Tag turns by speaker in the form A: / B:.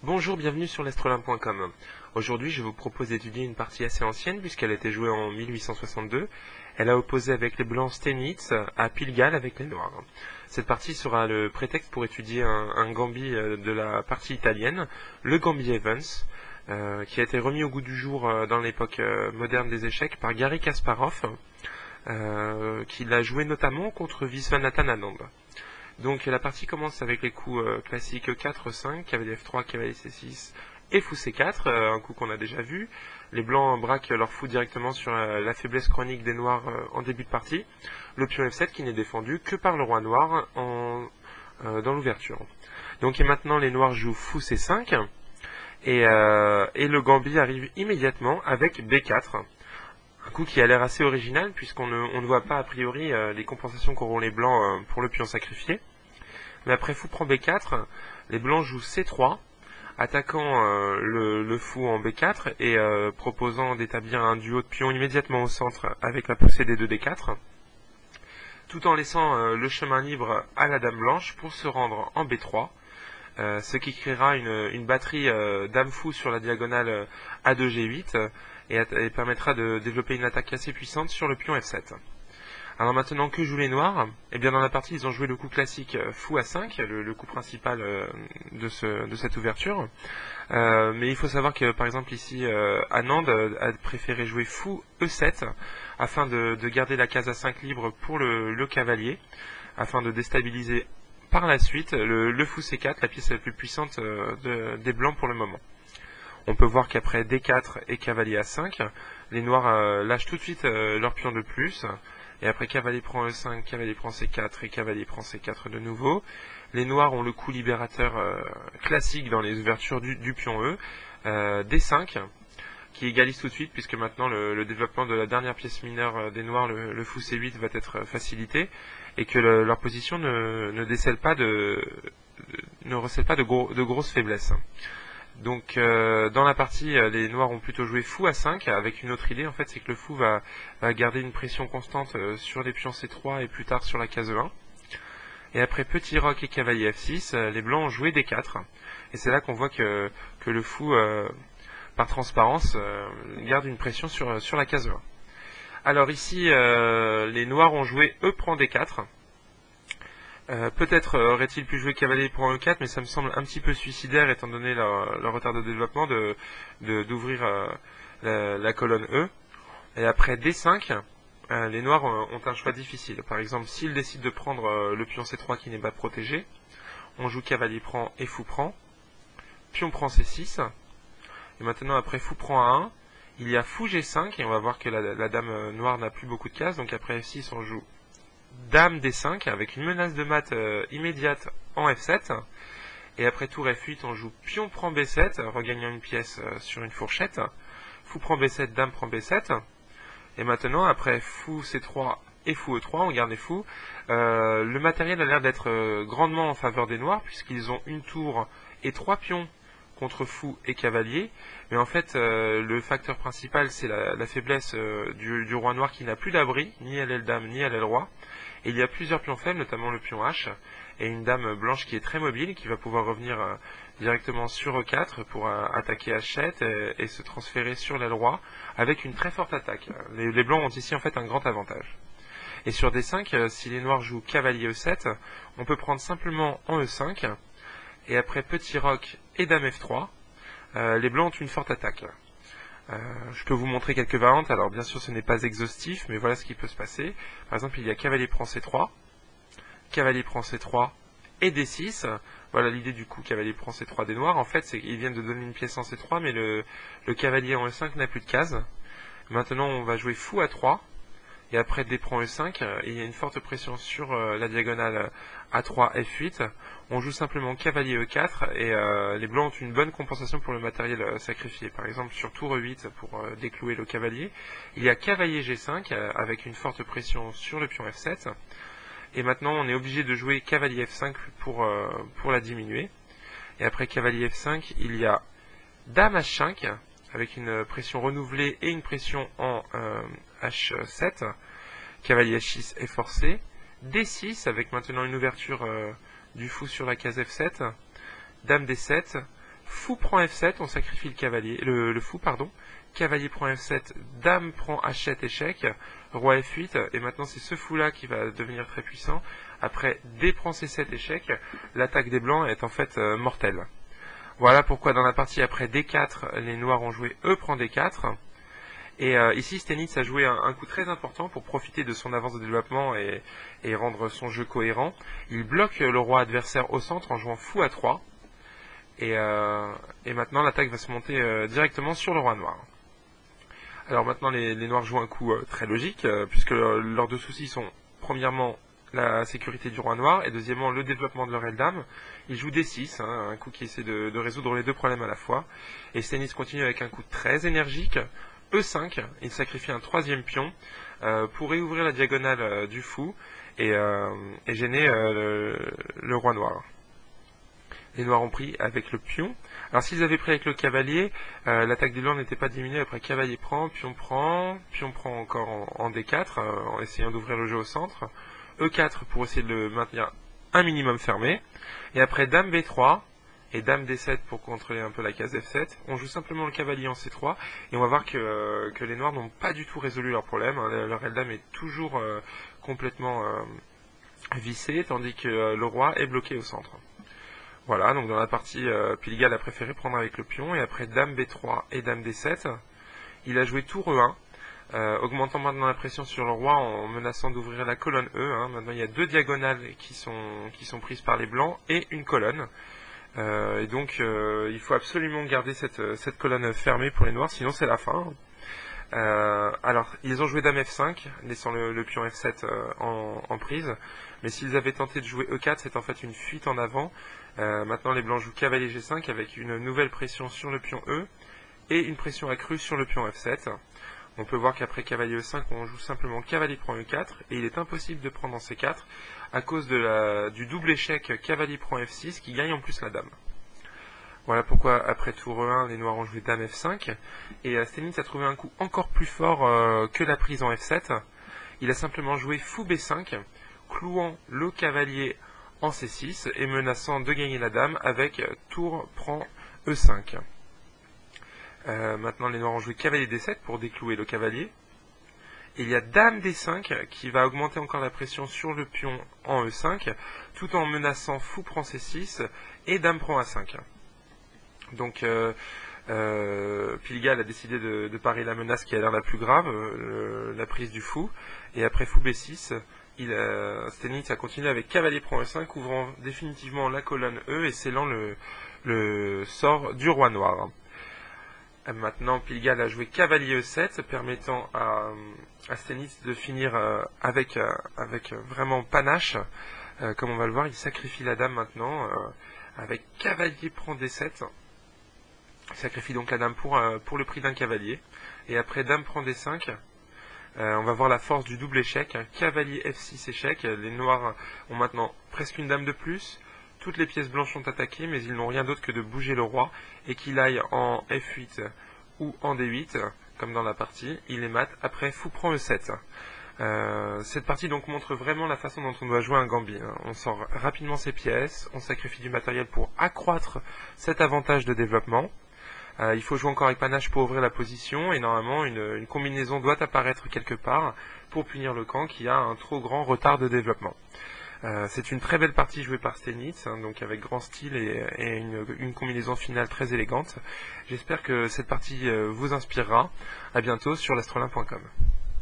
A: Bonjour, bienvenue sur l'Astrolabe.com. Aujourd'hui, je vous propose d'étudier une partie assez ancienne puisqu'elle a été jouée en 1862. Elle a opposé avec les Blancs Steinitz à Pilgalle avec les Noirs. Cette partie sera le prétexte pour étudier un gambit de la partie italienne, le Gambit Evans, qui a été remis au goût du jour dans l'époque moderne des échecs par Garry Kasparov, qui l'a joué notamment contre Viswanathan Anand. Donc la partie commence avec les coups classiques E4, E5, cavalier F3, cavalier C6 et fou C4, un coup qu'on a déjà vu. Les blancs braquent leur fou directement sur la faiblesse chronique des noirs en début de partie. Le pion F7 qui n'est défendu que par le roi noir dans l'ouverture. Donc et maintenant les noirs jouent fou C5 et le gambit arrive immédiatement avec B4. Un coup qui a l'air assez original puisqu'on ne voit pas a priori les compensations qu'auront les blancs pour le pion sacrifié. Mais après fou prend B4, les blancs jouent C3, attaquant le fou en B4 et proposant d'établir un duo de pions immédiatement au centre avec la poussée des 2D4, tout en laissant le chemin libre à la dame blanche pour se rendre en B3, ce qui créera une batterie dame fou sur la diagonale A2G8 et permettra de développer une attaque assez puissante sur le pion F7. Alors maintenant, que jouent les noirs? Eh bien dans la partie, ils ont joué le coup classique fou A5, le coup principal de cette ouverture. Mais il faut savoir que par exemple ici, Anand a préféré jouer fou E7 afin de garder la case A5 libre pour le cavalier, afin de déstabiliser par la suite le fou C4, la pièce la plus puissante des blancs pour le moment. On peut voir qu'après D4 et cavalier A5, les noirs lâchent tout de suite leur pion de plus. Et après cavalier prend E5, cavalier prend C4 et cavalier prend C4 de nouveau. Les noirs ont le coup libérateur classique dans les ouvertures du pion E. D5, qui égalise tout de suite puisque maintenant le développement de la dernière pièce mineure des noirs, le fou C8, va être facilité. Et que leur position ne recèle pas de grosses faiblesses. Donc dans la partie, les noirs ont plutôt joué fou A5 avec une autre idée, en fait, c'est que le fou va garder une pression constante sur les pions C3 et plus tard sur la case E1. Et après petit roc et cavalier F6, les blancs ont joué D4. Et c'est là qu'on voit que le fou, par transparence, garde une pression sur la case E1. Alors ici, les noirs ont joué E prend D4. Peut-être aurait-il pu jouer cavalier pour E4, mais ça me semble un petit peu suicidaire étant donné leur retard de développement d'ouvrir la colonne E. Et après D5, les noirs ont un choix difficile. Par exemple, s'ils décident de prendre le pion C3 qui n'est pas protégé, on joue cavalier prend et fou prend. Pion prend C6. Et maintenant, après fou prend A1, il y a fou G5, et on va voir que la dame noire n'a plus beaucoup de cases. Donc après F6, on joue dame D5 avec une menace de mat immédiate en F7. Et après tour F8, on joue pion prend B7, regagnant une pièce sur une fourchette. Fou prend B7, dame prend B7. Et maintenant, après fou C3 et fou E3, on garde les fous. Le matériel a l'air d'être grandement en faveur des noirs, puisqu'ils ont une tour et 3 pions contre fou et cavalier. Mais en fait, le facteur principal, c'est la faiblesse du roi noir qui n'a plus d'abri, ni à l'aile dame, ni à l'aile roi. Et il y a plusieurs pions faibles, notamment le pion H, et une dame blanche qui est très mobile, qui va pouvoir revenir directement sur E4 pour attaquer H7 et se transférer sur l'aile roi, avec une très forte attaque. Les blancs ont ici en fait un grand avantage. Et sur D5, si les noirs jouent cavalier E7, on peut prendre simplement en E5, et après petit roc et dame F3, les blancs ont une forte attaque. Je peux vous montrer quelques variantes, alors bien sûr ce n'est pas exhaustif, mais voilà ce qui peut se passer. Par exemple, il y a cavalier prend C3, cavalier prend C3 et D6. Voilà l'idée du coup cavalier prend C3 des noirs. En fait, c'est qu'ils viennent de donner une pièce en C3, mais le cavalier en E5 n'a plus de case. Maintenant, on va jouer fou A3, et après D prend E5, et il y a une forte pression sur la diagonale A3, F8. On joue simplement cavalier E4, et les blancs ont une bonne compensation pour le matériel sacrifié. Par exemple, sur tour E8, pour déclouer le cavalier, il y a cavalier G5, avec une forte pression sur le pion F7. Et maintenant, on est obligé de jouer cavalier F5 pour la diminuer. Et après cavalier F5, il y a dame H5, avec une pression renouvelée et une pression en H7, cavalier H6 est forcé, D6 avec maintenant une ouverture du fou sur la case F7, dame D7, Fou prend F7, on sacrifie le cavalier, le fou, pardon. Cavalier prend F7, dame prend H7 échec, roi F8, et maintenant c'est ce fou-là qui va devenir très puissant. Après D prend C7 échec, l'attaque des blancs est en fait mortelle. Voilà pourquoi dans la partie après D4, les noirs ont joué E prend D4. Et ici, Stenitz a joué un coup très important pour profiter de son avance de développement et rendre son jeu cohérent. Il bloque le roi adversaire au centre en jouant fou à 3. Et maintenant, l'attaque va se monter directement sur le roi noir. Alors maintenant, les noirs jouent un coup très logique, puisque leurs deux soucis sont, premièrement, la sécurité du roi noir, et deuxièmement, le développement de leur aile-dame. Ils jouent D6, un coup qui essaie de résoudre les deux problèmes à la fois. Et Stenitz continue avec un coup très énergique, E5, il sacrifie un troisième pion pour réouvrir la diagonale du fou et gêner le roi noir. Les noirs ont pris avec le pion. Alors s'ils avaient pris avec le cavalier, l'attaque des blancs n'était pas diminuée. Après cavalier prend pion prend encore en D4 en essayant d'ouvrir le jeu au centre. E4 pour essayer de le maintenir un minimum fermé. Et après dame B3 et dame D7 pour contrôler un peu la case F7. On joue simplement le cavalier en C3 et on va voir que les noirs n'ont pas du tout résolu leur problème. Leur aile-dame est toujours complètement vissée, tandis que le roi est bloqué au centre. Voilà, donc dans la partie, Pilgal a préféré prendre avec le pion, et après dame B3 et dame D7, il a joué tour E1, augmentant maintenant la pression sur le roi en menaçant d'ouvrir la colonne E. Maintenant il y a deux diagonales qui sont prises par les blancs et une colonne. Et donc il faut absolument garder cette colonne fermée pour les noirs, sinon c'est la fin. Alors, ils ont joué dame F5, laissant le pion F7 en prise. Mais s'ils avaient tenté de jouer E4, c'est en fait une fuite en avant. Maintenant, les blancs jouent cavalier G5 avec une nouvelle pression sur le pion E et une pression accrue sur le pion F7. On peut voir qu'après cavalier E5, on joue simplement cavalier prend E4, et il est impossible de prendre en C4 à cause du double échec cavalier prend F6 qui gagne en plus la dame. Voilà pourquoi après tour E1, les noirs ont joué dame F5, et Stenitz a trouvé un coup encore plus fort que la prise en F7. Il a simplement joué fou B5, clouant le cavalier en C6 et menaçant de gagner la dame avec tour prend E5. Maintenant les noirs ont joué cavalier D7 pour déclouer le cavalier. Et il y a dame D5 qui va augmenter encore la pression sur le pion en E5, tout en menaçant fou prend C6 et dame prend A5. Donc Pilgal a décidé de parer la menace qui a l'air la plus grave, la prise du fou, et après fou B6, Stenitz a continué avec cavalier prend E5, ouvrant définitivement la colonne E et scellant le sort du roi noir. Maintenant, Pilgal a joué cavalier E7, permettant à Stenitz de finir avec vraiment panache. Comme on va le voir, il sacrifie la dame maintenant, avec cavalier prend D7. Il sacrifie donc la dame pour le prix d'un cavalier. Et après dame prend D5, on va voir la force du double échec. Cavalier F6 échec. Les noirs ont maintenant presque une dame de plus. Toutes les pièces blanches sont attaquées, mais ils n'ont rien d'autre que de bouger le roi, et qu'il aille en F8 ou en D8, comme dans la partie. Il les mate après fou prend E7. Cette partie donc montre vraiment la façon dont on doit jouer un gambit. On sort rapidement ses pièces, on sacrifie du matériel pour accroître cet avantage de développement. Il faut jouer encore avec panache pour ouvrir la position, et normalement une combinaison doit apparaître quelque part pour punir le camp qui a un trop grand retard de développement. C'est une très belle partie jouée par Stenitz, donc avec grand style et une combinaison finale très élégante. J'espère que cette partie vous inspirera. À bientôt sur l'astrolim.com.